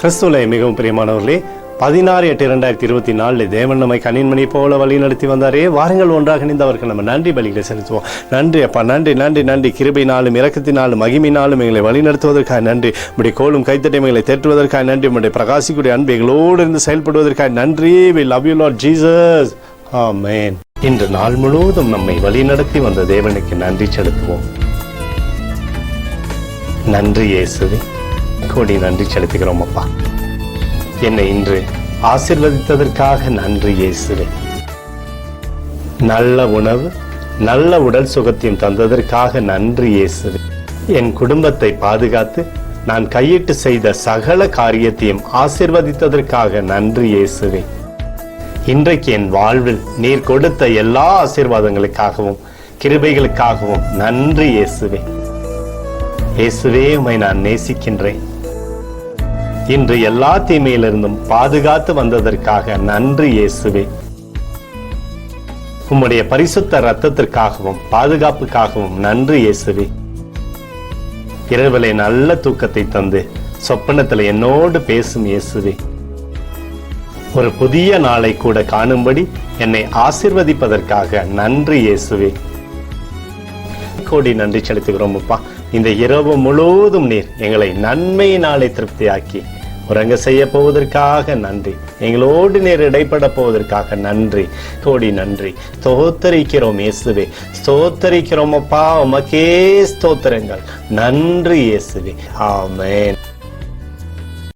கிறிஸ்துவிலே மிகவும் பிரியமானவர்களே, 16/8/2024 தேவன் நம்மை கண்ணின்மணி போல வழி நடத்தி வந்தாரே. வாருங்கள் ஒன்றாக இணைந்தவர்கள் நம்ம நன்றி பலிகளை செலுத்துவோம். நன்றி அப்பா, நன்றி நன்றி நன்றி. கிருபையினாலும் இரக்கத்தினாலும் மகிமையினாலும் எங்களை வழி நடத்துவதற்காக நன்றி. உடைய கோலும் கைத்தட்டைமைகளை தேற்றுவதற்காக நன்றி. உடைய பிரகாசிக்கூடிய அன்பு எங்களோடு இருந்து செயல்படுவதற்காக நன்றி. We love you Lord Jesus. ஆமென். இன்று நாள் முழுவதும் நம்மை வழி நடத்தி வந்த தேவனுக்கு நன்றி செலுத்துவோம். நன்றி இயேசுவே, கோடி நன்றி செலுத்துகிறோம் அப்பா. என்னை இன்று ஆசீர்வதித்ததற்காக நன்றி இயேசுவே. நல்ல உணவு, நல்ல உடல் சுகத்தையும் தந்ததற்காக நன்றி இயேசுவே. என் குடும்பத்தை பாதுகாத்து நான் கையிட்டு செய்த சகல காரியத்தையும் ஆசீர்வதித்ததற்காக நன்றி இயேசுவே. இன்றைக்கு என் வாழ்வில் நீர் கொடுத்த எல்லா ஆசீர்வாதங்களுக்காகவும் கிருபைகளுக்காகவும் நன்றி இயேசுவே. இயேசுவே, உம்மை நான் நேசிக்கின்றேன். இன்று எல்லா தீமையிலிருந்தும் பாதுகாத்து வந்ததற்காக நன்றி இயேசுவே. உம்முடைய பரிசுத்த இரத்தத்திற்காகவும் பாதுகாப்புக்காகவும் நன்றி இயேசுவே. இரவிலே நல்ல தூக்கத்தை தந்து சொப்பனத்தில் என்னோடு பேசும் இயேசுவே. ஒரு புதிய நாளை கூட காணும்படி என்னை ஆசீர்வதிப்பதற்காக நன்றி இயேசுவே. கோடி நன்றி செலுத்துகிறோம் அப்பா. இந்த இரவு முழுவதும் நீர் எங்களை நன்மையினாலே திருப்தியாக்கி உறங்க செய்ய போவதற்காக நன்றி. எங்களோடு நீர் இடைப்பட போவதற்காக நன்றி. கோடி நன்றி. ஸ்தோத்தரிக்கிறோம் இயேசுவே, ஸ்தோத்தரிக்கிறோம் அப்பா. உமக்கே ஸ்தோத்திரங்கள். நன்றி இயேசுவே. ஆமென்.